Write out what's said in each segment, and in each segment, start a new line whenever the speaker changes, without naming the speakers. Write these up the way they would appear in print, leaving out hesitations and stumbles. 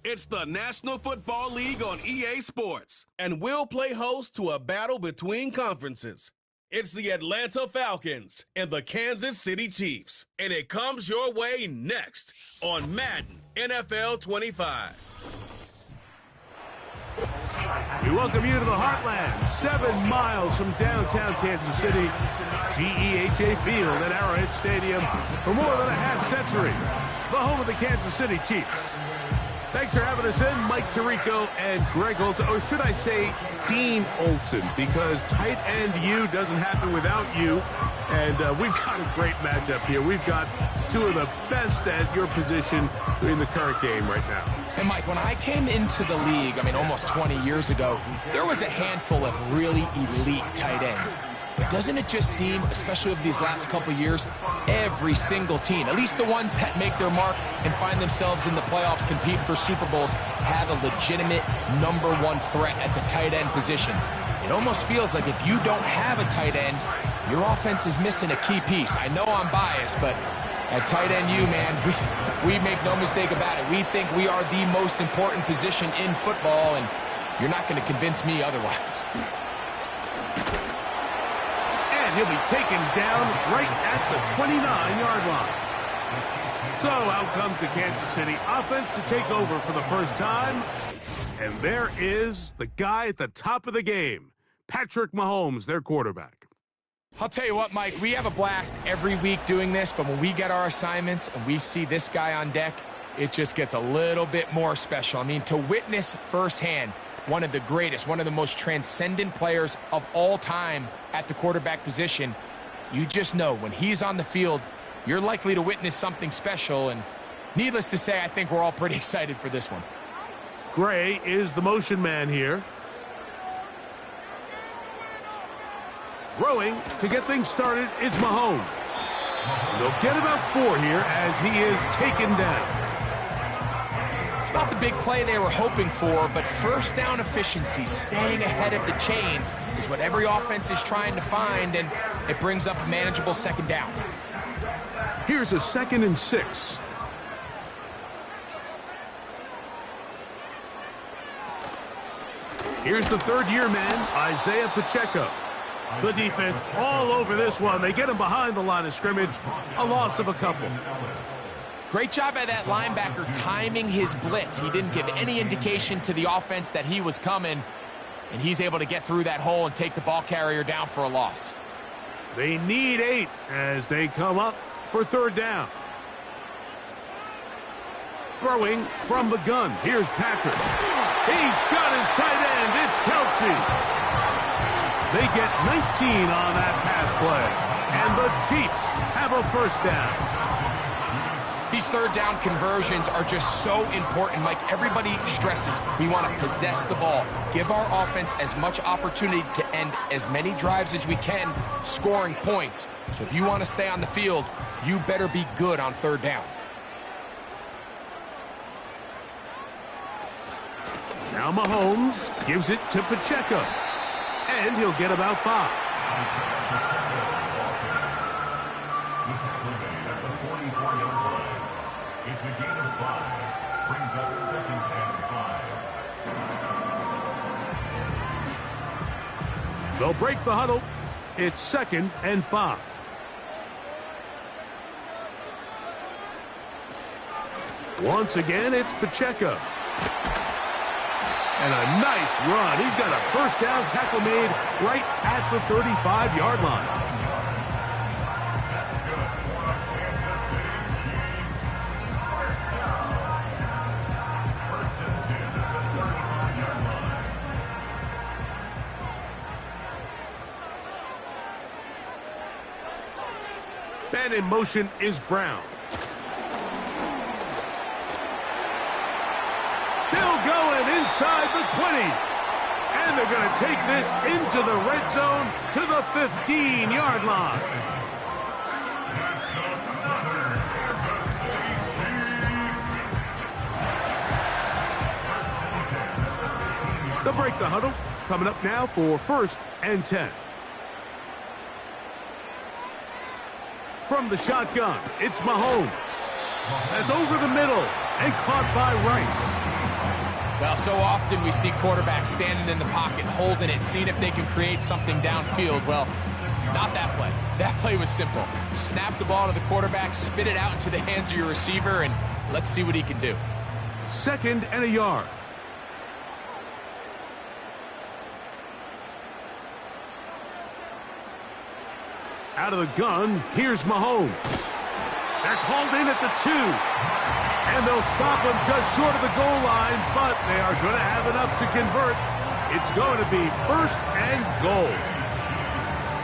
It's the National Football League on EA Sports, and we'll play host to a battle between conferences. It's the Atlanta Falcons and the Kansas City Chiefs, and it comes your way next on Madden NFL 25.
We welcome you to the Heartland, 7 miles from downtown Kansas City, GEHA Field at Arrowhead Stadium for more than a half century, the home of the Kansas City Chiefs. Thanks for having us in, Mike Tirico and Greg Olson, or should I say Dean Olson, because tight end U doesn't happen without you, and we've got a great matchup here. We've got two of the best at your position in the current game right now.
And Mike, when I came into the league, almost 20 years ago, there was a handful of really elite tight ends. But doesn't it just seem, especially over these last couple years, every single team, at least the ones that make their mark and find themselves in the playoffs competing for Super Bowls, have a legitimate number one threat at the tight end position. It almost feels like if you don't have a tight end, your offense is missing a key piece. I know I'm biased, but at tight end U, man, we make no mistake about it. We think we are the most important position in football, and you're not going to convince me otherwise.
And he'll be taken down right at the 29-yard line. So out comes the Kansas City offense to take over for the first time. And there is the guy at the top of the game, Patrick Mahomes, their quarterback.
I'll tell you what, Mike, we have a blast every week doing this, but when we get our assignments and we see this guy on deck, it just gets a little bit more special. To witness firsthand one of the greatest, one of the most transcendent players of all time at the quarterback position, you just know when he's on the field, you're likely to witness something special, and needless to say, I think we're all pretty excited for this one.
Gray is the motion man here. Throwing to get things started is Mahomes. And they'll get about 4 here as he is taken down.
It's not the big play they were hoping for, but first down efficiency, staying ahead of the chains, is what every offense is trying to find, and it brings up a manageable second down.
Here's a 2nd and 6. Here's the third-year man, Isaiah Pacheco. The defense all over this one. They get him behind the line of scrimmage. A loss of a couple.
Great job by that linebacker timing his blitz. He didn't give any indication to the offense that he was coming, and he's able to get through that hole and take the ball carrier down for a loss.
They need 8 as they come up for third down. Throwing from the gun. Here's Patrick. He's got his tight end. It's Kelsey. They get 19 on that pass play, and the Chiefs have a first down.
These third down conversions are just so important. Like everybody stresses, we want to possess the ball, give our offense as much opportunity to end as many drives as we can, scoring points. So if you want to stay on the field, you better be good on third down.
Now Mahomes gives it to Pacheco, and he'll get about 5. They'll break the huddle. It's 2nd and 5. Once again, it's Pacheco. And a nice run. He's got a first down tackle made right at the 35-yard line. Man in motion is Brown. Still going inside the 20. And they're going to take this into the red zone to the 15-yard line. They'll break the huddle. Coming up now for 1st and 10. From the shotgun, it's Mahomes. That's over the middle and caught by Rice.
Well, so often we see quarterbacks standing in the pocket, holding it, seeing if they can create something downfield. Well, not that play. That play was simple. Snap the ball to the quarterback, spit it out into the hands of your receiver, and let's see what he can do.
2nd and a yard. Out of the gun, here's Mahomes. That's hauled in at the 2. And they'll stop him just short of the goal line, but they are going to have enough to convert. It's going to be 1st and goal.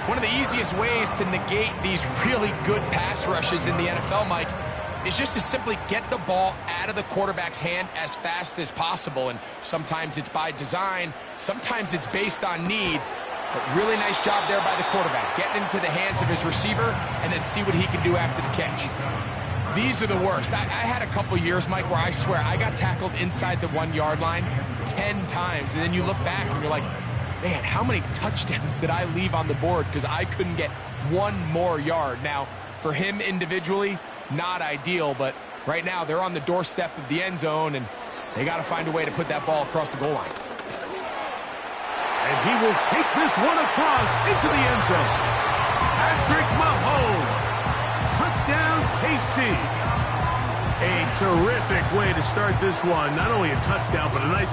One of the easiest ways to negate these really good pass rushes in the NFL, Mike, is just to simply get the ball out of the quarterback's hand as fast as possible. And sometimes it's by design, sometimes it's based on need. But really nice job there by the quarterback, getting into the hands of his receiver and then see what he can do after the catch. These are the worst. I had a couple years, Mike, where I swear I got tackled inside the 1-yard line 10 times. And then you look back and you're like, man, how many touchdowns did I leave on the board because I couldn't get one more yard? Now, for him individually, not ideal, but right now they're on the doorstep of the end zone, and they got to find a way to put that ball across the goal line.
And he will take this one across into the end zone. Patrick Mahomes. Touchdown, KC. A terrific way to start this one. Not only a touchdown, but a nice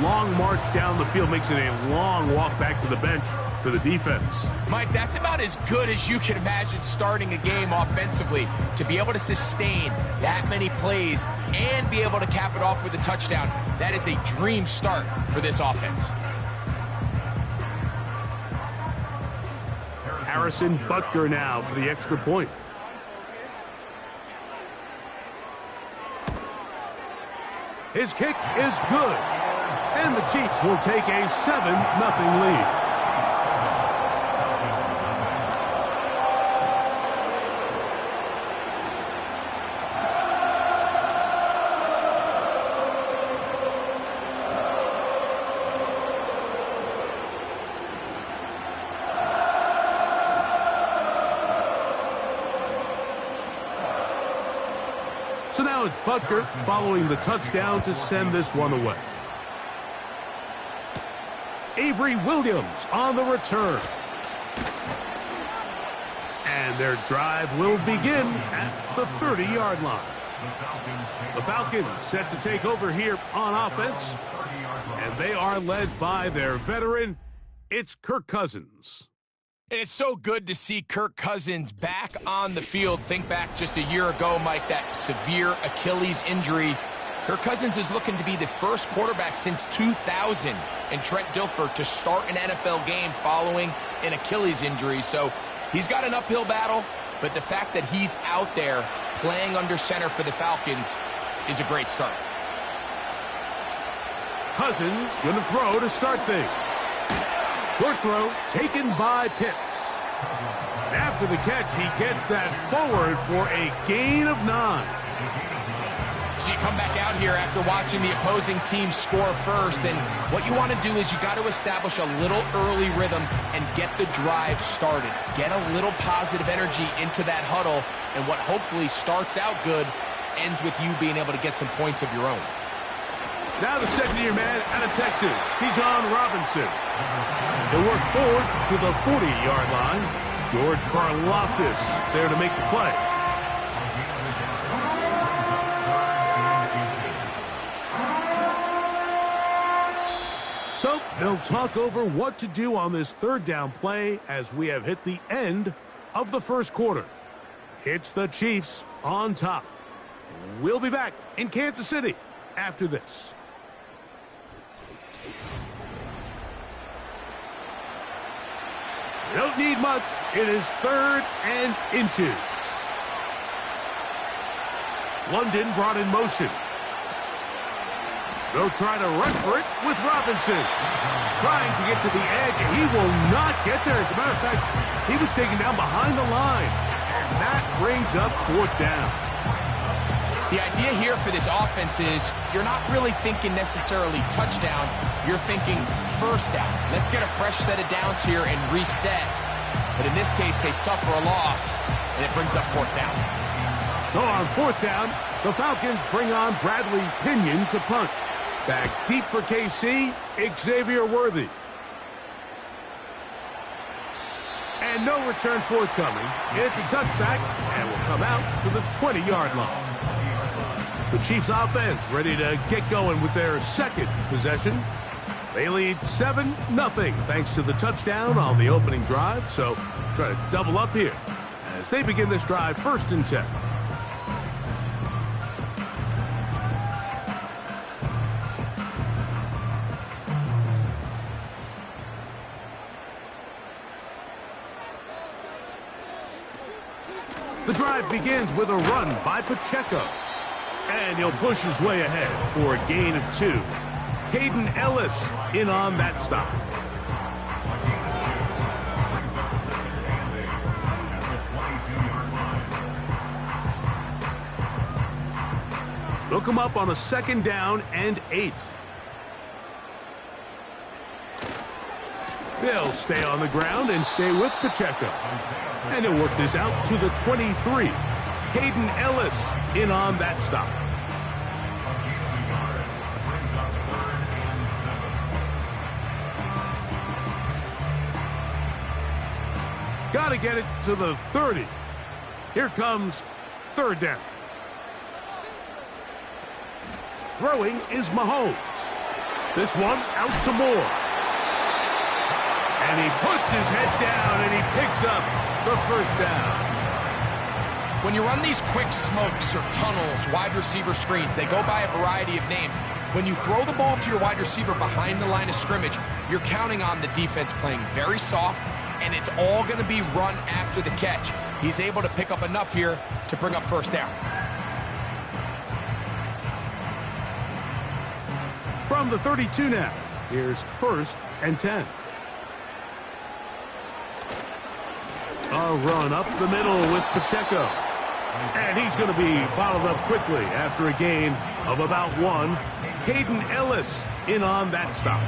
long march down the field. Makes it a long walk back to the bench for the defense.
Mike, that's about as good as you can imagine starting a game offensively. To be able to sustain that many plays and be able to cap it off with a touchdown, that is a dream start for this offense.
Harrison Butker now for the extra point. His kick is good. And the Chiefs will take a 7-0 lead. So now it's Butker following the touchdown to send this one away. Avery Williams on the return. And their drive will begin at the 30-yard line. The Falcons set to take over here on offense. And they are led by their veteran. It's Kirk Cousins.
And it's so good to see Kirk Cousins back on the field. Think back just a year ago, Mike, that severe Achilles injury. Kirk Cousins is looking to be the first quarterback since 2000 in Trent Dilfer to start an NFL game following an Achilles injury. So he's got an uphill battle, but the fact that he's out there playing under center for the Falcons is a great start.
Cousins going to throw to start things. Short throw taken by Pitts. After the catch, he gets that forward for a gain of 9.
So you come back out here after watching the opposing team score first, and what you want to do is you got to establish a little early rhythm and get the drive started. Get a little positive energy into that huddle, and what hopefully starts out good ends with you being able to get some points of your own.
Now the second-year man out of Texas, Bijan Robinson. He'll work forward to the 40-yard line. George Karlaftis there to make the play. So they'll talk over what to do on this third down play as we have hit the end of the first quarter. It's the Chiefs on top. We'll be back in Kansas City after this. Don't need much. It is 3rd and inches. London brought in motion. They'll try to run for it with Robinson. Trying to get to the edge, and he will not get there. As a matter of fact, he was taken down behind the line. And that brings up 4th down.
The idea here for this offense is you're not really thinking necessarily touchdown. You're thinking first down. Let's get a fresh set of downs here and reset. But in this case, they suffer a loss, and it brings up 4th down.
So on 4th down, the Falcons bring on Bradley Pinion to punt. Back deep for KC, Xavier Worthy. And no return forthcoming. It's a touchback and will come out to the 20-yard line. The Chiefs offense ready to get going with their second possession. They lead 7-0 thanks to the touchdown on the opening drive. So try to double up here as they begin this drive 1st and 10. The drive begins with a run by Pacheco. And he'll push his way ahead for a gain of 2. Hayden Ellis in on that stop. They'll come up on a 2nd down and 8. They'll stay on the ground and stay with Pacheco. And he'll work this out to the 23. Hayden Ellis in on that stop. Got to get it to the 30. Here comes 3rd down. Throwing is Mahomes. This one out to Moore. And he puts his head down and he picks up the 1st down.
When you run these quick smokes or tunnels, wide receiver screens, they go by a variety of names. When you throw the ball to your wide receiver behind the line of scrimmage, you're counting on the defense playing very soft, and it's all going to be run after the catch. He's able to pick up enough here to bring up 1st down.
From the 32 now, here's 1st and 10. A run up the middle with Pacheco. And he's going to be bottled up quickly after a gain of about 1. Hayden Ellis in on that stop.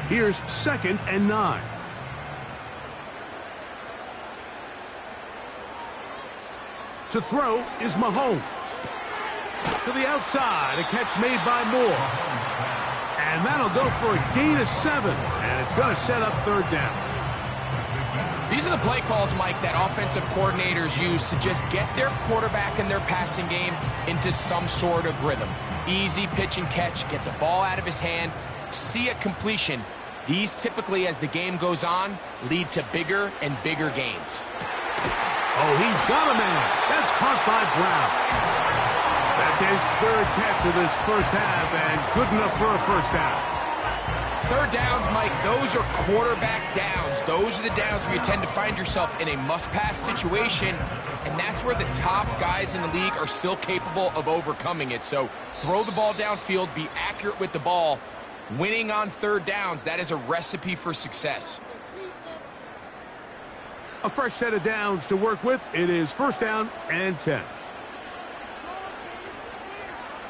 Here's 2nd and 9. To throw is Mahomes. To the outside, a catch made by Moore. And that'll go for a gain of 7. And it's going to set up 3rd down.
These are the play calls, Mike, that offensive coordinators use to just get their quarterback and their passing game into some sort of rhythm. Easy pitch and catch, get the ball out of his hand, see a completion. These typically, as the game goes on, lead to bigger and bigger gains.
Oh, he's got a man. That's caught by Brown. That's his 3rd catch of this 1st half, and good enough for a 1st down.
3rd downs, Mike, those are quarterback downs. Those are the downs where you tend to find yourself in a must-pass situation, and that's where the top guys in the league are still capable of overcoming it. So throw the ball downfield, be accurate with the ball. Winning on 3rd downs, that is a recipe for success.
A fresh set of downs to work with. It is 1st down and 10.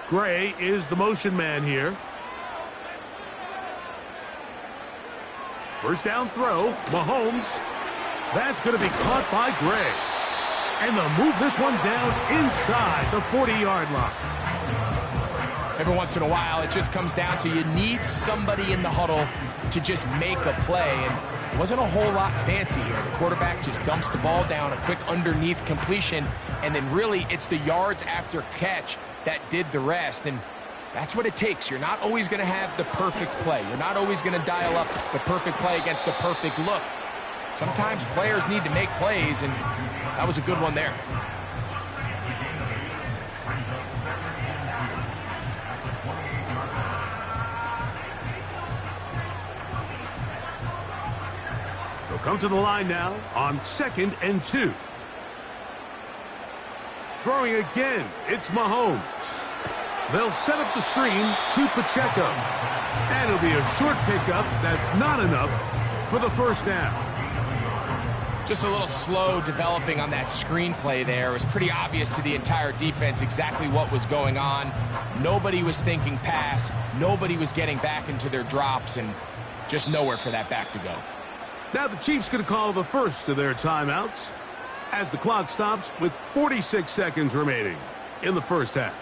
Gray is the motion man here. 1st down throw, Mahomes. That's going to be caught by Gray. And they'll move this one down inside the 40-yard line.
Every once in a while, it just comes down to you need somebody in the huddle to just make a play. And it wasn't a whole lot fancy here. The quarterback just dumps the ball down, a quick underneath completion, and then really it's the yards after catch that did the rest. And that's what it takes. You're not always going to have the perfect play. You're not always going to dial up the perfect play against the perfect look. Sometimes players need to make plays, and that was a good one there.
They'll come to the line now on 2nd and 2. Throwing again, it's Mahomes. They'll set up the screen to Pacheco. And it'll be a short pickup that's not enough for the 1st down.
Just a little slow developing on that screenplay there. It was pretty obvious to the entire defense exactly what was going on. Nobody was thinking pass. Nobody was getting back into their drops, and just nowhere for that back to go.
Now the Chiefs going to call the first of their timeouts. as the clock stops with 46 seconds remaining in the first half.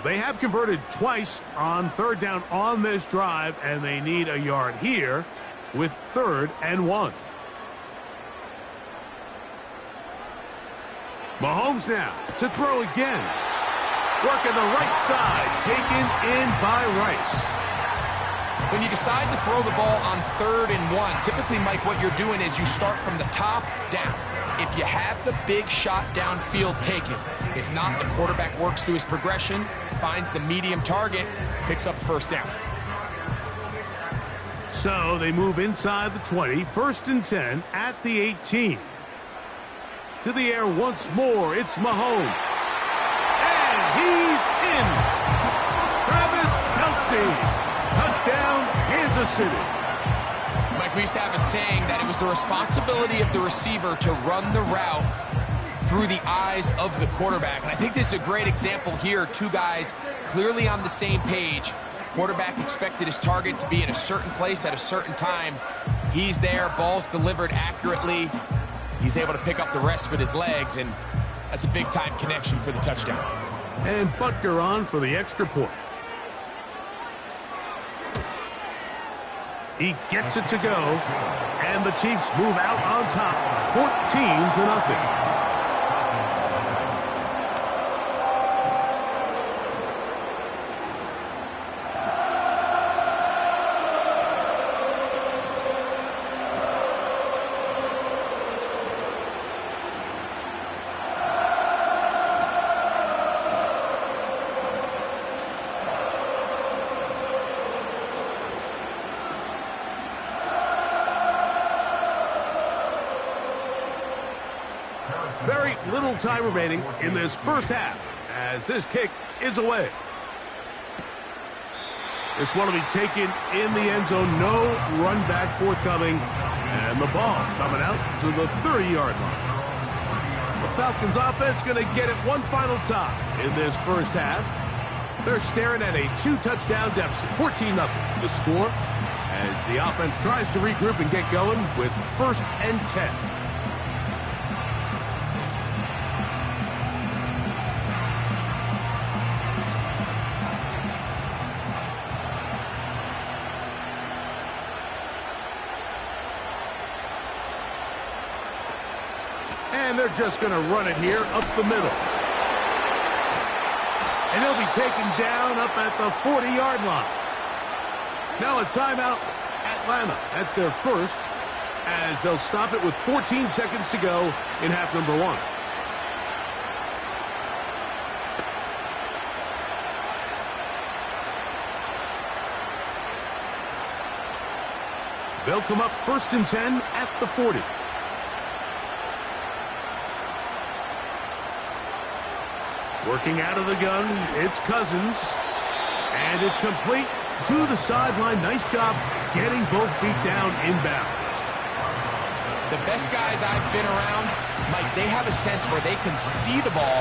They have converted twice on third down on this drive, and they need a yard here with 3rd and 1. Mahomes now to throw again. Working the right side, taken in by Rice.
When you decide to throw the ball on 3rd and 1, typically, Mike, what you're doing is you start from the top down. If you have the big shot downfield, take it. If not, the quarterback works through his progression, finds the medium target, picks up first down.
So they move inside the 20, 1st and 10 at the 18. To the air once more, it's Mahomes. And he's in. Travis Kelce. Touchdown, Kansas City.
Mike, we used to have a saying that it was the responsibility of the receiver to run the route through the eyes of the quarterback. And I think this is a great example here. Two guys clearly on the same page. Quarterback expected his target to be in a certain place at a certain time. He's there, ball's delivered accurately. He's able to pick up the rest with his legs, and that's a big-time connection for the touchdown.
And Butker on for the extra point. He gets it to go, and the Chiefs move out on top, 14-0. Very little time remaining in this first half as this kick is away. This one will be taken in the end zone. No run back forthcoming. And the ball coming out to the 30-yard line. The Falcons offense going to get it one final time in this first half. They're staring at a 2-touchdown deficit, 14-0 the score, as the offense tries to regroup and get going with 1st and 10. And they're just going to run it here up the middle. And he'll be taken down up at the 40-yard line. Now a timeout, Atlanta. That's their first, as they'll stop it with 14 seconds to go in half number 1. They'll come up 1st and 10 at the 40. Working out of the gun, it's Cousins. And it's complete to the sideline. Nice job getting both feet down inbounds.
The best guys I've been around, Mike, they have a sense where they can see the ball,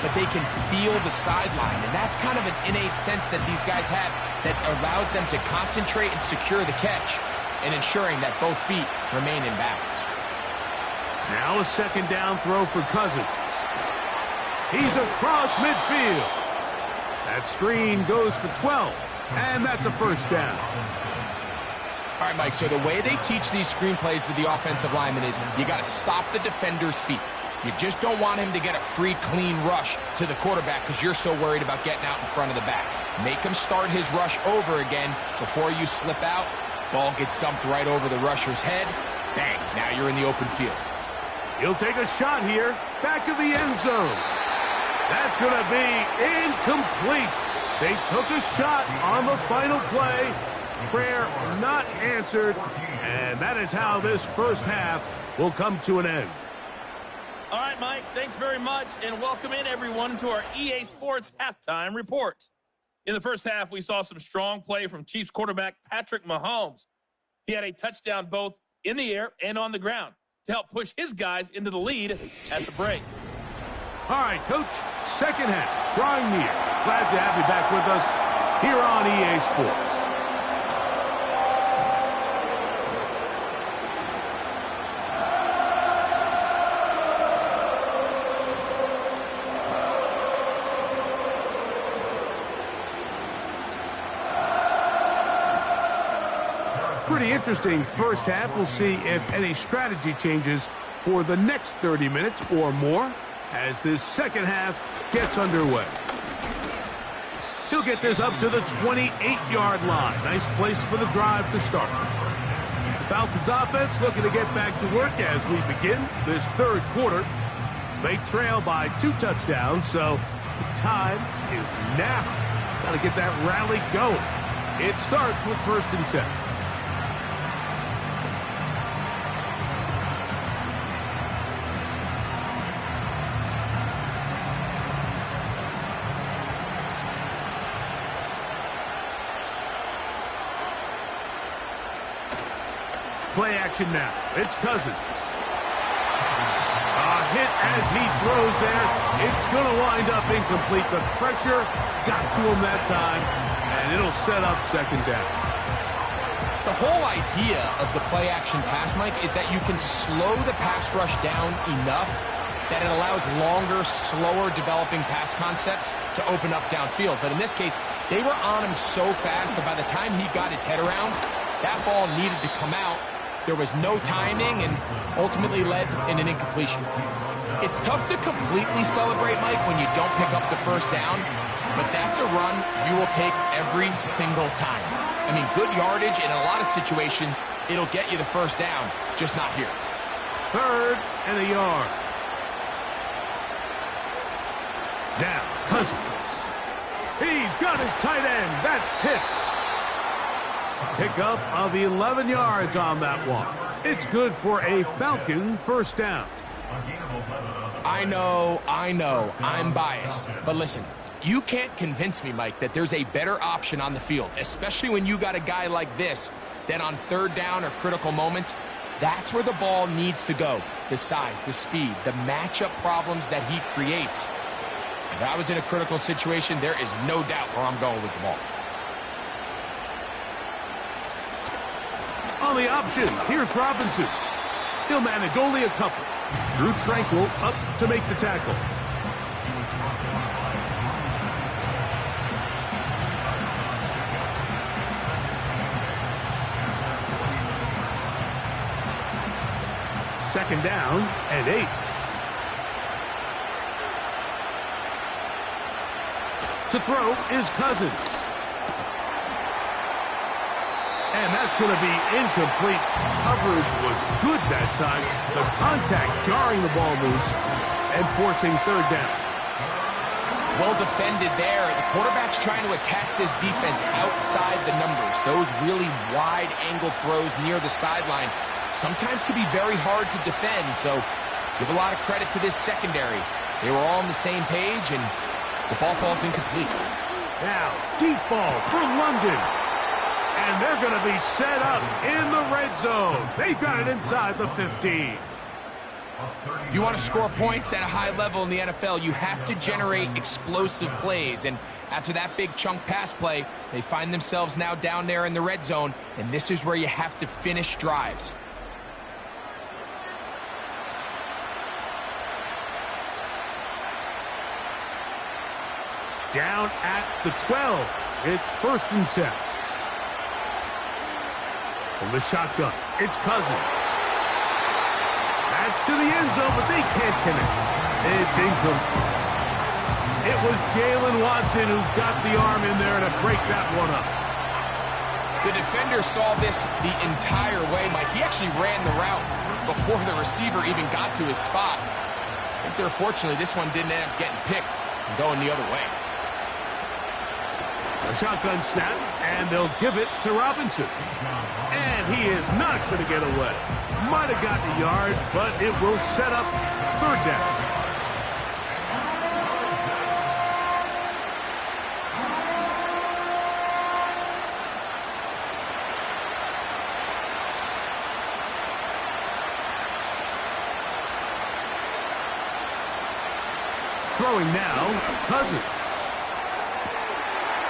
but they can feel the sideline. And that's kind of an innate sense that these guys have that allows them to concentrate and secure the catch and ensuring that both feet remain in bounds.
Now a 2nd down throw for Cousins. He's across midfield. That screen goes for 12, and that's a 1st down.
All right, Mike, so the way they teach these screenplays to the offensive lineman is you got to stop the defender's feet. You just don't want him to get a free, clean rush to the quarterback because you're so worried about getting out in front of the back. Make him start his rush over again before you slip out. Ball gets dumped right over the rusher's head. Bang, now you're in the open field.
He'll take a shot here, back of the end zone. That's going to be incomplete. They took a shot on the final play. Prayer not answered. And that is how this first half will come to an end.
All right, Mike, thanks very much. And welcome in, everyone, to our EA Sports Halftime Report. In the first half, we saw some strong play from Chiefs quarterback Patrick Mahomes. He had a touchdown both in the air and on the ground to help push his guys into the lead at the break.
All right, Coach, second half, drawing near. Glad to have you back with us here on EA Sports. Pretty interesting first half. We'll see if any strategy changes for the next 30 minutes or more as this second half gets underway. He'll get this up to the 28-yard line. Nice place for the drive to start. The Falcons offense looking to get back to work as we begin this third quarter. They trail by 2 touchdowns, so the time is now. Got to get that rally going. It starts with 1st and 10. Play action now. It's Cousins. A hit as he throws there. It's going to wind up incomplete. The pressure got to him that time, and it'll set up second down.
The whole idea of the play action pass, Mike, is that you can slow the pass rush down enough that it allows longer, slower developing pass concepts to open up downfield. But in this case, they were on him so fast that by the time he got his head around, that ball needed to come out. There was no timing and ultimately led in an incompletion. It's tough to completely celebrate, Mike, when you don't pick up the first down, but that's a run you will take every single time. I mean, good yardage in a lot of situations, it'll get you the first down, just not here.
3rd and a yard. Now, Cousins. He's got his tight end. That's Pitts. Pickup of 11 yards on that one. It's good for a Falcon first down.
I know, I'm biased. But listen, you can't convince me, Mike, that there's a better option on the field, especially when you got a guy like this, that on 3rd down or critical moments, that's where the ball needs to go. The size, the speed, the matchup problems that he creates. If I was in a critical situation, there is no doubt where I'm going with the ball.
On the option, here's Robinson. He'll manage only a couple. Drew Tranquil up to make the tackle. Second down and 8. To throw is Cousins. And that's going to be incomplete. Coverage was good that time. The contact jarring the ball loose and forcing 3rd down.
Well defended there. The quarterback's trying to attack this defense outside the numbers. Those really wide angle throws near the sideline sometimes can be very hard to defend. So give a lot of credit to this secondary. They were all on the same page, and the ball falls incomplete.
Now, deep ball for London. And they're going to be set up in the red zone. They've got it inside the 15.
If you want to score points at a high level in the NFL, you have to generate explosive plays. And after that big chunk pass play, they find themselves now down there in the red zone. And this is where you have to finish drives.
Down at the 12. It's 1st and 10. From the shotgun, it's Cousins. That's to the end zone, but they can't connect. It's incomplete. It was Jalen Watson who got the arm in there to break that one up.
The defender saw this the entire way, Mike. He actually ran the route before the receiver even got to his spot. I think they're fortunately this one didn't end up getting picked and going the other way.
A shotgun snap, and they'll give it to Robinson. And he is not going to get away. Might have gotten a yard, but it will set up 3rd down. Throwing now, Cousins.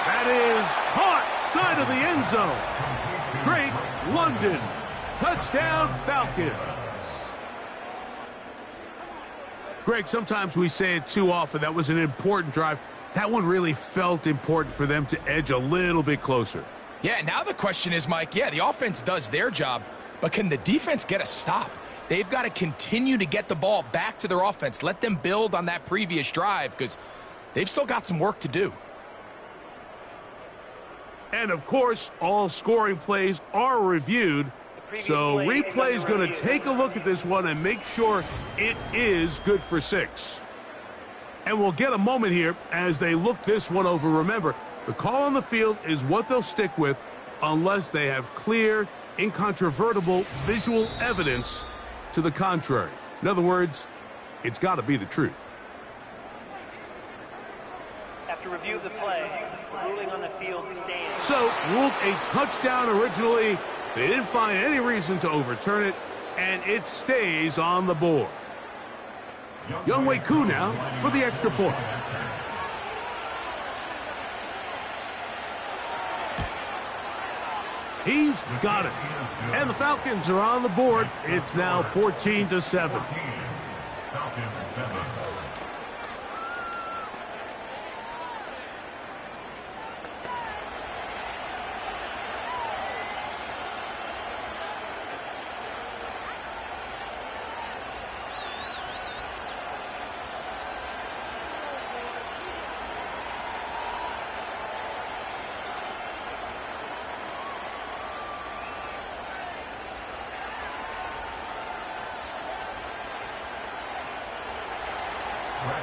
That is caught, side of the end zone. Drake London, touchdown Falcons. Greg, sometimes we say it too often. That was an important drive. That one really felt important for them to edge a little bit closer.
Yeah, now the question is, Mike, yeah, the offense does their job, but can the defense get a stop? They've got to continue to get the ball back to their offense. Let them build on that previous drive because they've still got some work to do.
And, of course, all scoring plays are reviewed. So replay is going to take a look at this one and make sure it is good for 6. And we'll get a moment here as they look this one over. Remember, the call on the field is what they'll stick with unless they have clear, incontrovertible visual evidence to the contrary. In other words, it's got to be the truth.
After review of the play, the ruling on the field stands.
So, ruled a touchdown originally. They didn't find any reason to overturn it, and it stays on the board. Younghoe Koo now for the extra point. He's got it. And the Falcons are on the board. It's now 14-7.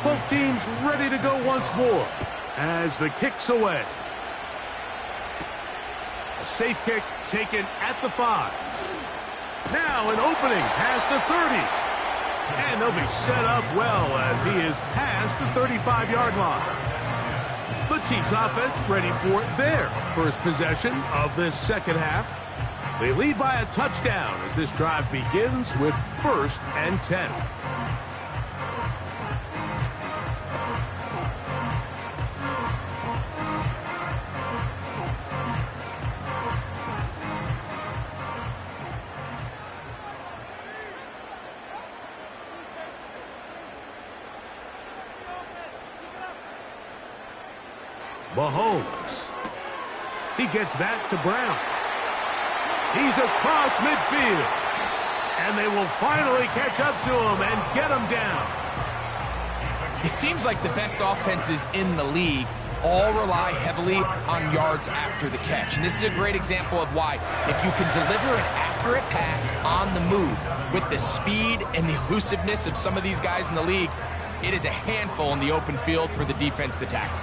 Both teams ready to go once more as the kick's away. A safe kick taken at the 5. Now an opening past the 30. And they'll be set up well as he is past the 35-yard line. The Chiefs offense ready for their first possession of this second half. They lead by a touchdown as this drive begins with 1st and 10. Mahomes. He gets that to Brown. He's across midfield. And they will finally catch up to him and get him down.
It seems like the best offenses in the league all rely heavily on yards after the catch. And this is a great example of why, if you can deliver an accurate pass on the move with the speed and the elusiveness of some of these guys in the league, it is a handful in the open field for the defense to tackle.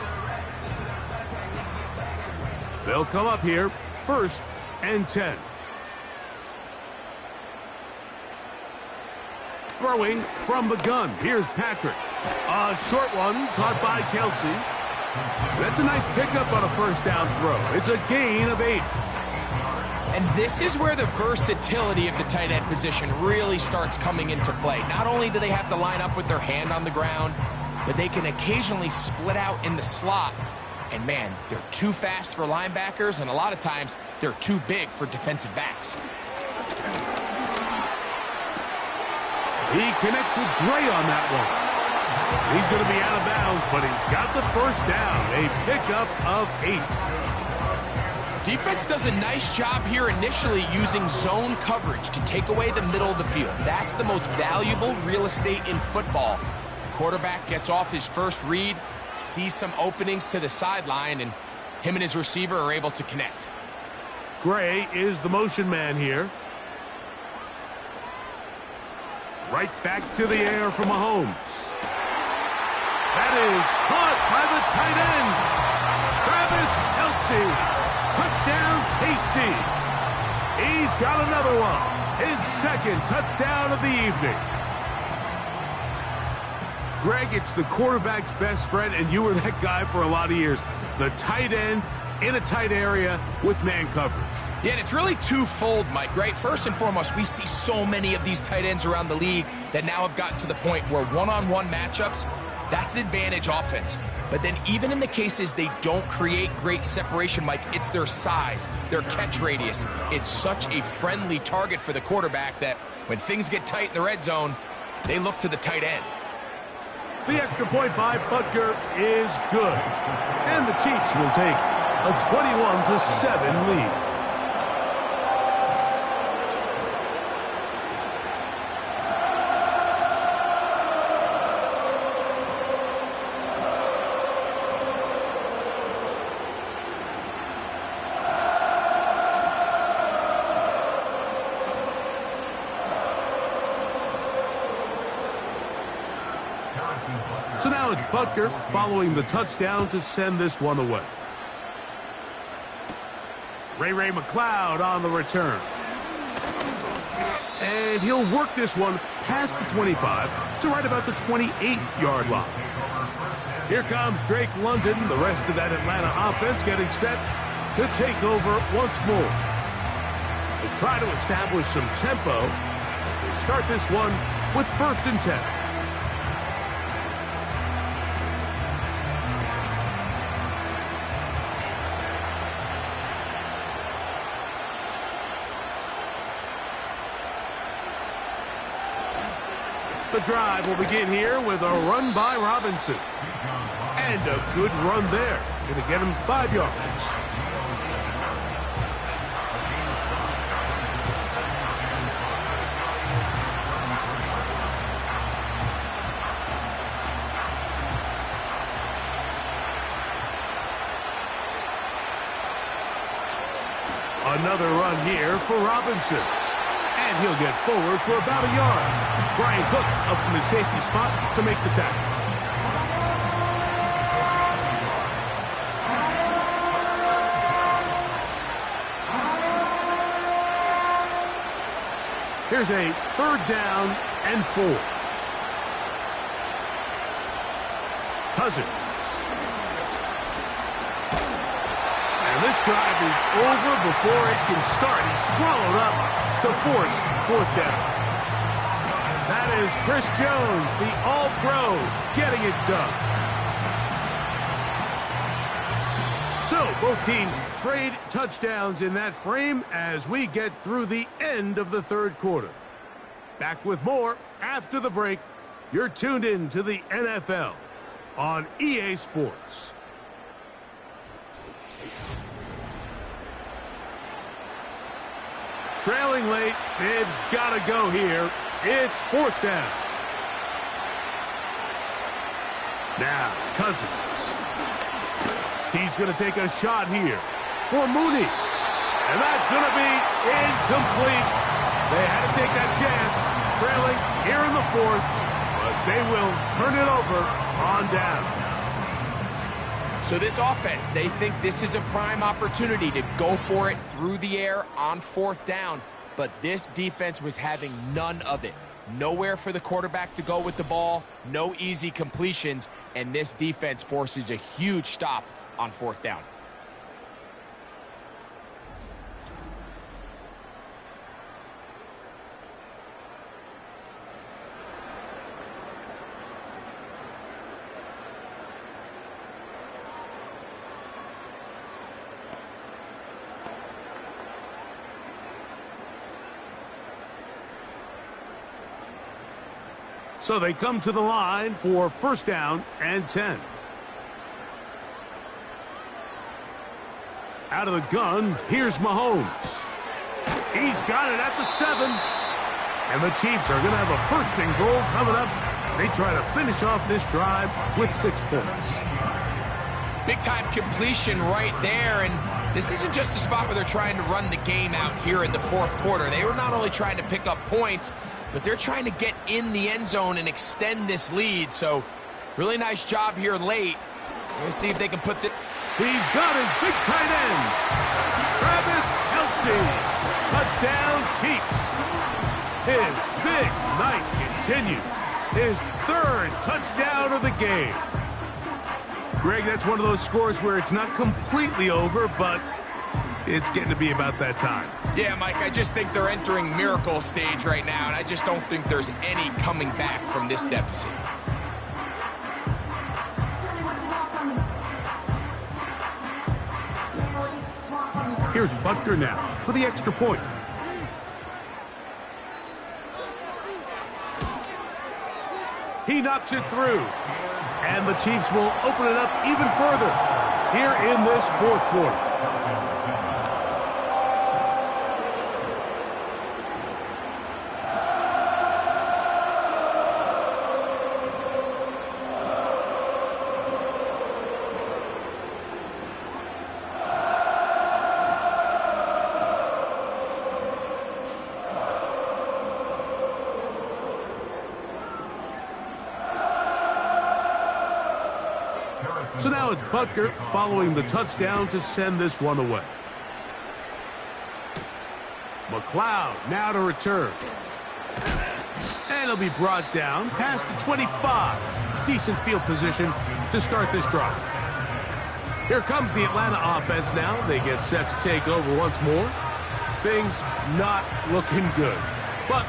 They'll come up here, 1st and 10. Throwing from the gun. Here's Patrick. A short one caught by Kelsey. That's a nice pickup on a 1st down throw. It's a gain of 8.
And this is where the versatility of the tight end position really starts coming into play. Not only do they have to line up with their hand on the ground, but they can occasionally split out in the slot. And man, they're too fast for linebackers, and a lot of times they're too big for defensive backs.
He connects with Gray on that one. He's going to be out of bounds, but he's got the 1st down, a pickup of 8.
Defense does a nice job here initially using zone coverage to take away the middle of the field. That's the most valuable real estate in football. Quarterback gets off his first read, sees some openings to the sideline, and him and his receiver are able to connect.
Gray is the motion man here. Right back to the air for Mahomes. That is caught by the tight end. Travis Kelce. Touchdown, KC. He's got another one. His 2nd touchdown of the evening. Greg, it's the quarterback's best friend, and you were that guy for a lot of years. The tight end in a tight area with man coverage.
Yeah, and it's really twofold, Mike, right? First and foremost, we see so many of these tight ends around the league that now have gotten to the point where one-on-one matchups, That's advantage offense. But then even in the cases they don't create great separation, Mike, it's their size, their catch radius. It's such a friendly target for the quarterback that when things get tight in the red zone, they look to the tight end.
The extra point by Butker is good. And the Chiefs will take a 21-7 lead. So now it's Butker following the touchdown to send this one away. Ray McLeod on the return. And he'll work this one past the 25 to right about the 28-yard line. Here comes Drake London, the rest of that Atlanta offense getting set to take over once more. They try to establish some tempo as they start this one with 1st and 10. The drive will begin here with a run by Robinson. And a good run there. Going to get him 5 yards. Another run here for Robinson. And he'll get forward for about a yard. Brian Cook up in the safety spot to make the tackle. Here's a 3rd down and 4. Cousins. And this drive is over before it can start. He's swallowed up to force 4th down. That is Chris Jones, the All-Pro, getting it done. So both teams trade touchdowns in that frame as we get through the end of the 3rd quarter. Back with more after the break. You're tuned in to the NFL on EA Sports. Trailing late, they've got to go here. It's 4th down. Now, Cousins. He's going to take a shot here for Mooney. And that's going to be incomplete. They had to take that chance, trailing here in the 4th, but they will turn it over on down.
So this offense, they think this is a prime opportunity to go for it through the air on 4th down. But this defense was having none of it. Nowhere for the quarterback to go with the ball, no easy completions, and this defense forces a huge stop on 4th down.
So they come to the line for 1st down and 10. Out of the gun, here's Mahomes. He's got it at the 7. And the Chiefs are going to have a 1st and goal coming up. They try to finish off this drive with 6 points.
Big-time completion right there, and this isn't just a spot where they're trying to run the game out here in the 4th quarter. They were not only trying to pick up points, but they're trying to get in the end zone and extend this lead. So, really nice job here late. We'll see if they can put the...
He's got his big tight end, Travis Kelce. Touchdown, Chiefs. His big night continues. His 3rd touchdown of the game. Greg, that's one of those scores where it's not completely over, but it's getting to be about that time.
Yeah, Mike, I just think they're entering miracle stage right now, and I just don't think there's any coming back from this deficit.
Here's Butker now for the extra point. He knocks it through. And the Chiefs will open it up even further here in this fourth quarter. So now it's Butker following the touchdown to send this one away. McLeod now to return. And he'll be brought down past the 25. Decent field position to start this drive. Here comes the Atlanta offense now. They get set to take over once more. Things not looking good. But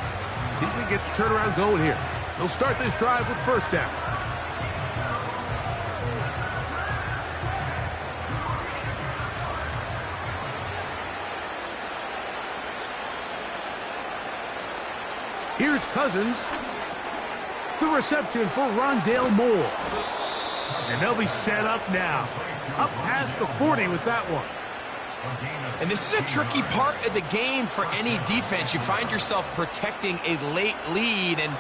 see if they get the turnaround going here. They'll start this drive with first down. Here's Cousins. The reception for Rondale Moore. And they'll be set up now. Up past the 40 with that one.
And this is a tricky part of the game for any defense. You find yourself protecting a late lead, and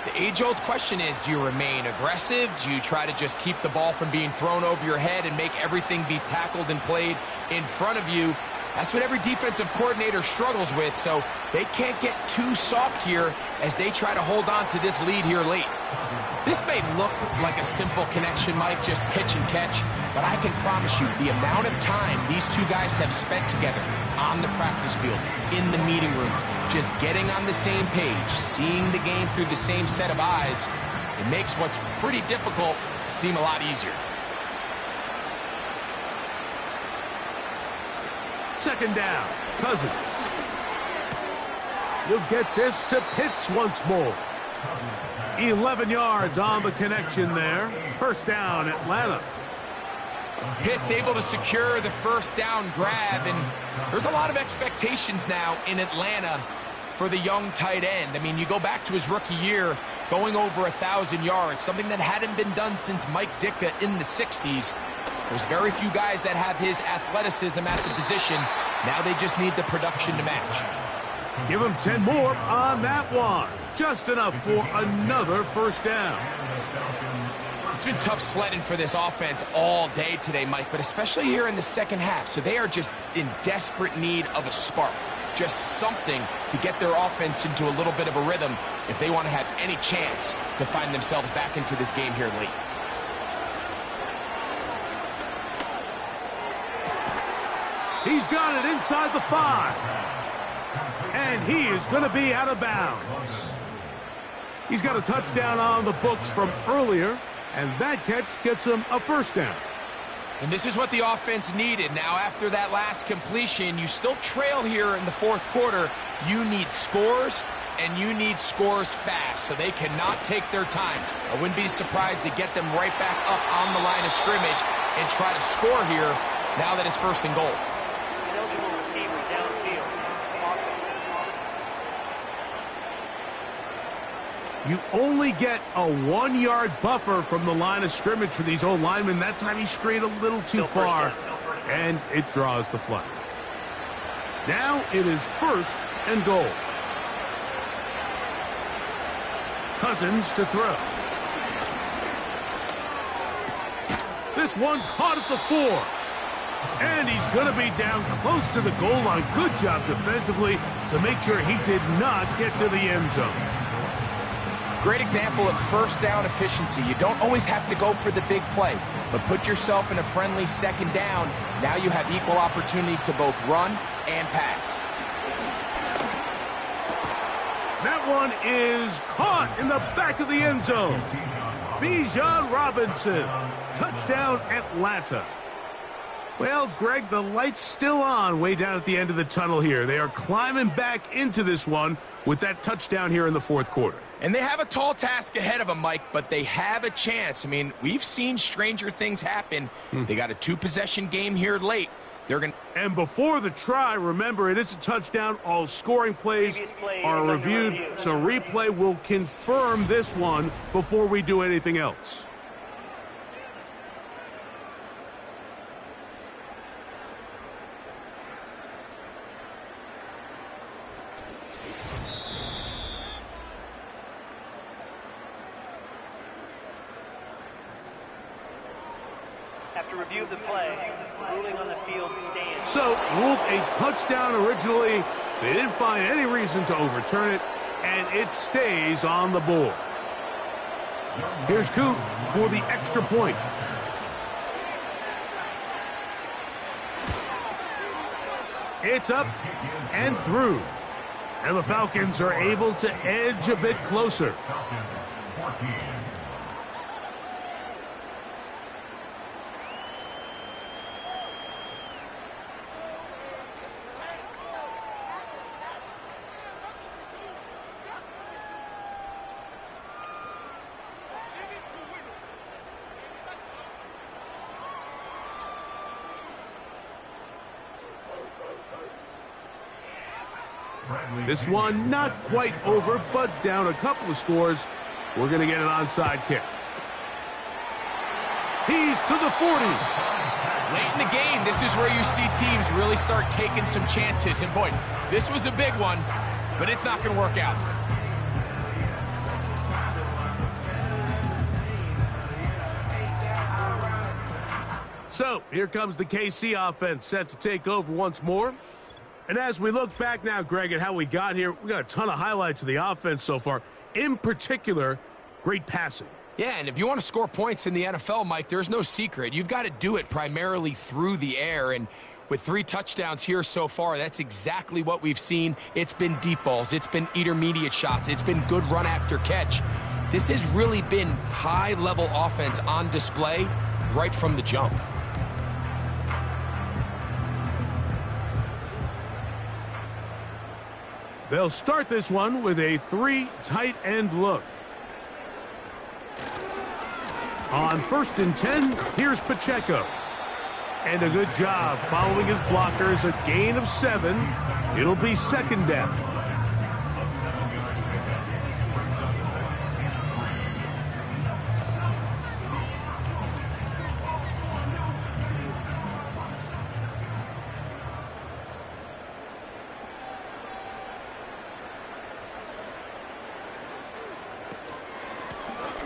the age-old question is, do you remain aggressive? Do you try to just keep the ball from being thrown over your head and make everything be tackled and played in front of you? That's what every defensive coordinator struggles with, so they can't get too soft here as they try to hold on to this lead here late. This may look like a simple connection, Mike, just pitch and catch, but I can promise you the amount of time these two guys have spent together on the practice field, in the meeting rooms, just getting on the same page, seeing the game through the same set of eyes, it makes what's pretty difficult seem a lot easier.
Second down, Cousins. You'll get this to Pitts once more. 11 yards on the connection there. First down, Atlanta.
Pitts able to secure the first down grab, and there's a lot of expectations now in Atlanta for the young tight end. I mean, you go back to his rookie year, going over 1,000 yards, something that hadn't been done since Mike Ditka in the 60s. There's very few guys that have his athleticism at the position. Now they just need the production to match.
Give him 10 more on that one. Just enough for another first down.
It's been tough sledding for this offense all day today, Mike, but especially here in the second half. So they are just in desperate need of a spark. Just something to get their offense into a little bit of a rhythm if they want to have any chance to find themselves back into this game here late.
He's got it inside the 5. And he is going to be out of bounds. He's got a touchdown on the books from earlier, and that catch gets him a first down.
And this is what the offense needed. Now, after that last completion, you still trail here in the fourth quarter. You need scores, and you need scores fast, so they cannot take their time. I wouldn't be surprised to get them right back up on the line of scrimmage and try to score here now that it's first and goal.
Eligible receiver downfield.
You only get a 1-yard buffer from the line of scrimmage for these old linemen. That time he strayed a little too far, and it draws the flag. Now it is first and goal. Cousins to throw. This one caught at the 4. And he's going to be down close to the goal line. Good job defensively to make sure he did not get to the end zone.
Great example of first down efficiency. You don't always have to go for the big play, but put yourself in a friendly second down. Now you have equal opportunity to both run and pass.
That one is caught in the back of the end zone. Bijan Robinson. Touchdown, Atlanta. Well, Greg, the light's still on way down at the end of the tunnel here. They are climbing back into this one with that touchdown here in the fourth quarter.
And they have a tall task ahead of them, Mike, but they have a chance. I mean, we've seen stranger things happen. They got a 2-possession game here late. They're going to
And before the try, remember, it is a touchdown. All scoring plays are reviewed, so replay will confirm this one before we do anything else.
After review of the play, ruling on the field stands.
So, ruled a touchdown originally. They didn't find any reason to overturn it, and it stays on the board. Here's Coop for the extra point. It's up and through. And the Falcons are able to edge a bit closer. This one not quite over, but down a couple of scores. We're going to get an onside kick. He's to the 40.
Late in the game, this is where you see teams really start taking some chances. And boy, this was a big one, but it's not going to work out.
So, here comes the KC offense set to take over once more. And as we look back now, Greg, at how we got here, we got a ton of highlights of the offense so far. In particular, great passing.
Yeah, and if you want to score points in the NFL, Mike, there's no secret. You've got to do it primarily through the air. And with 3 touchdowns here so far, that's exactly what we've seen. It's been deep balls. It's been intermediate shots. It's been good run after catch. This has really been high-level offense on display right from the jump.
They'll start this one with a 3 tight end look. On 1st and 10, here's Pacheco. And a good job following his blockers, a gain of 7. It'll be 2nd down.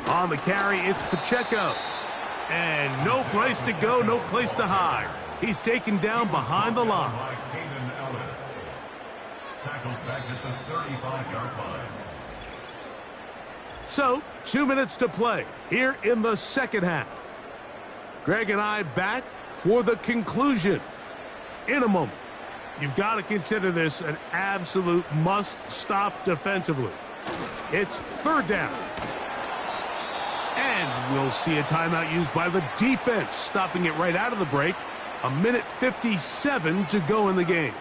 On the carry, it's Pacheco. And no place to go, no place to hide. He's taken down behind the line. So, 2 minutes to play here in the second half. Greg and I back for the conclusion in a moment. You've got to consider this an absolute must-stop defensively. It's 3rd down. And we'll see a timeout used by the defense, stopping it right out of the break. 1:57 to go in the game.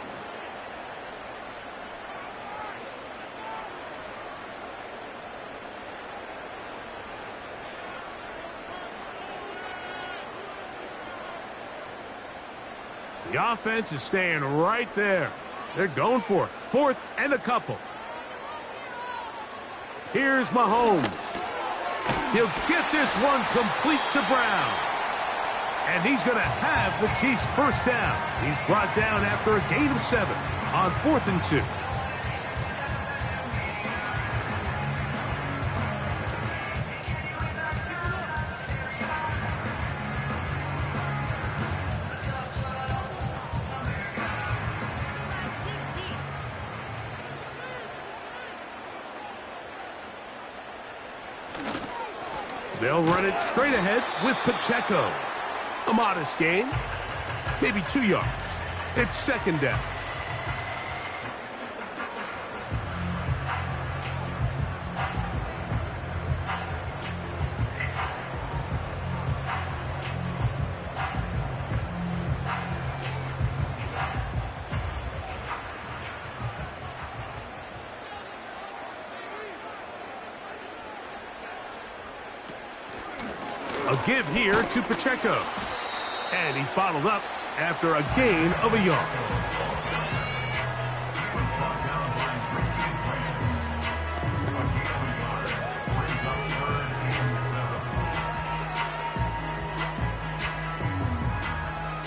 The offense is staying right there. They're going for it. 4th and a couple. Here's Mahomes. He'll get this one complete to Brown. And he's going to have the Chiefs' 1st down. He's brought down after a gain of 7 on 4th and 2. They'll run it straight ahead with Pacheco. A modest gain, maybe 2 yards. It's 2nd down. A give here to Pacheco. And he's bottled up after a gain of a yard.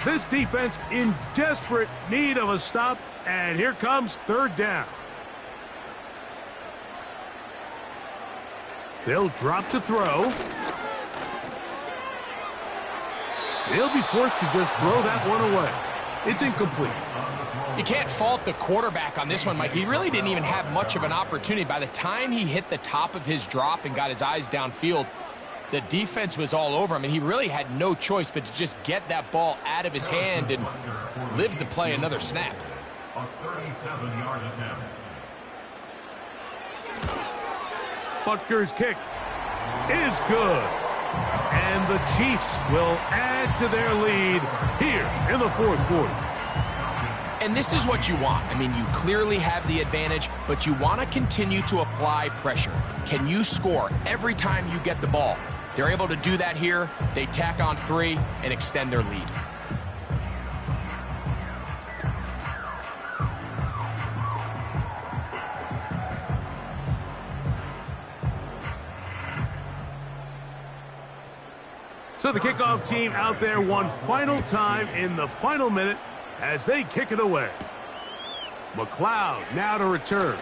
This defense in desperate need of a stop, and here comes third down. They'll drop to throw. They'll be forced to just throw that one away. It's incomplete.
You can't fault the quarterback on this one, Mike. He really didn't even have much of an opportunity. By the time he hit the top of his drop and got his eyes downfield, the defense was all over him, and he really had no choice but to just get that ball out of his hand and live to play another snap.
A 37-yard attempt.
Butker's kick is good. And the Chiefs will add to their lead here in the fourth quarter.
And this is what you want. I mean, you clearly have the advantage, but you want to continue to apply pressure. Can you score every time you get the ball? They're able to do that here. They tack on 3 and extend their lead.
So the kickoff team out there one final time in the final minute as they kick it away. McLeod now to return.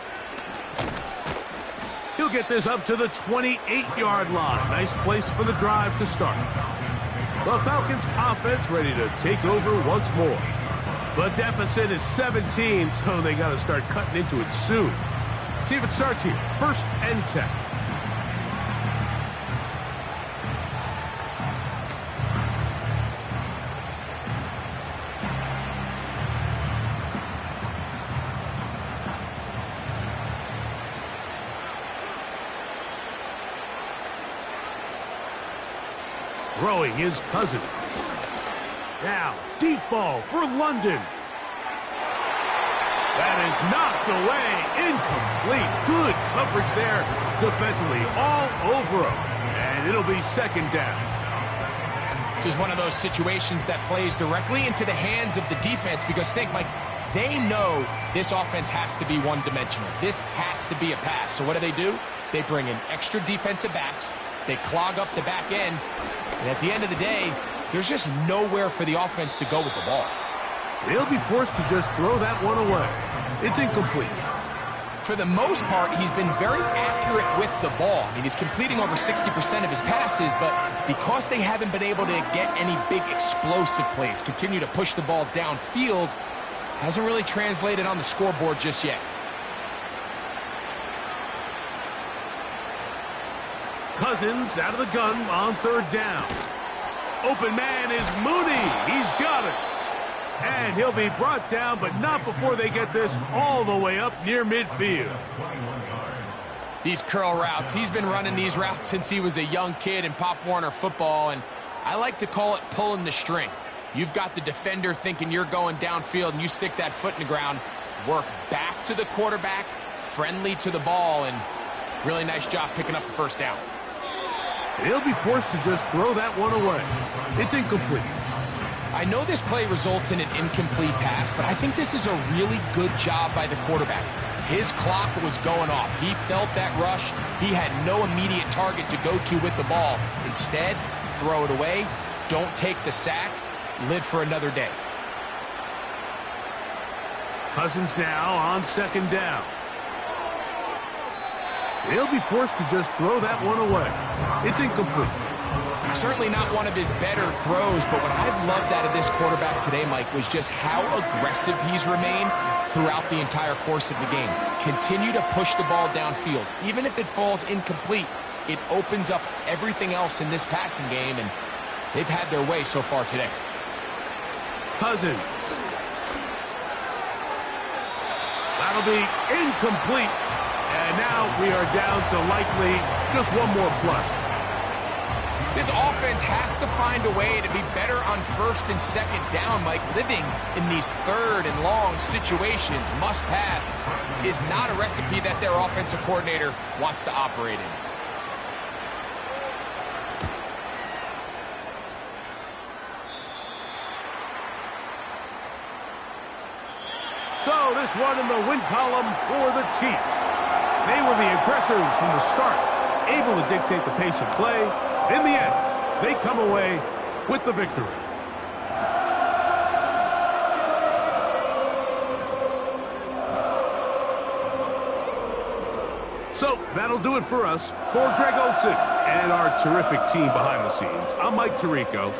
He'll get this up to the 28-yard line. Nice place for the drive to start. The Falcons offense ready to take over once more. The deficit is 17, so they got to start cutting into it soon. See if it starts here. 1st and 10. Throwing his Cousins. Now, deep ball for London. That is knocked away. Incomplete. Good coverage there defensively all over him. And it'll be 2nd down.
This is one of those situations that plays directly into the hands of the defense because think, Mike, they know this offense has to be one-dimensional. This has to be a pass. So what do? They bring in extra defensive backs. They clog up the back end. And at the end of the day, there's just nowhere for the offense to go with the ball.
They'll be forced to just throw that one away. It's incomplete.
For the most part, he's been very accurate with the ball. I mean, he's completing over 60% of his passes, but because they haven't been able to get any big explosive plays, continue to push the ball downfield, hasn't really translated on the scoreboard just yet.
Cousins out of the gun on 3rd down. Open man is Mooney. He's got it. And he'll be brought down, but not before they get this all the way up near midfield.
These curl routes, he's been running these routes since he was a young kid in Pop Warner football, and I like to call it pulling the string. You've got the defender thinking you're going downfield, and you stick that foot in the ground, work back to the quarterback, friendly to the ball, and really nice job picking up the 1st down.
He'll be forced to just throw that one away. It's incomplete.
I know this play results in an incomplete pass, but I think this is a really good job by the quarterback. His clock was going off. He felt that rush. He had no immediate target to go to with the ball. Instead, throw it away. Don't take the sack. Live for another day.
Cousins now on 2nd down. He'll be forced to just throw that one away. It's incomplete.
Certainly not one of his better throws, but what I've loved out of this quarterback today, Mike, was just how aggressive he's remained throughout the entire course of the game. Continue to push the ball downfield. Even if it falls incomplete, it opens up everything else in this passing game, and they've had their way so far today.
Cousins. That'll be incomplete. And now we are down to likely just one more play.
This offense has to find a way to be better on 1st and 2nd down, Mike. Living in these 3rd and long situations, must pass, is not a recipe that their offensive coordinator wants to operate in.
So this one in the win column for the Chiefs. They were the aggressors from the start, able to dictate the pace of play. In the end, they come away with the victory. So that'll do it for us. For Greg Olson and our terrific team behind the scenes, I'm Mike Tirico.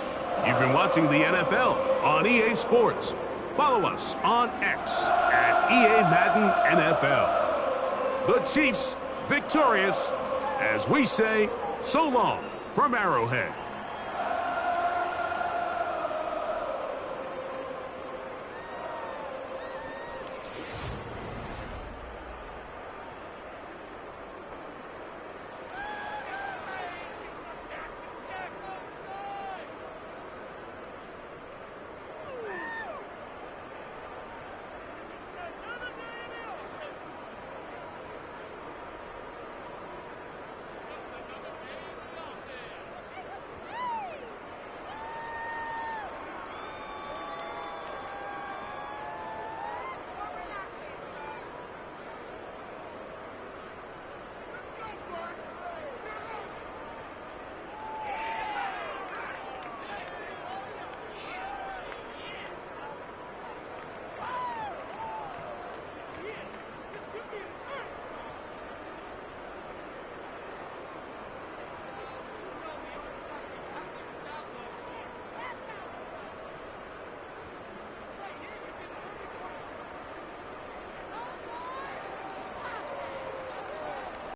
You've been watching the NFL on EA Sports. Follow us on X at EA Madden NFL. The Chiefs victorious as we say so long from Arrowhead.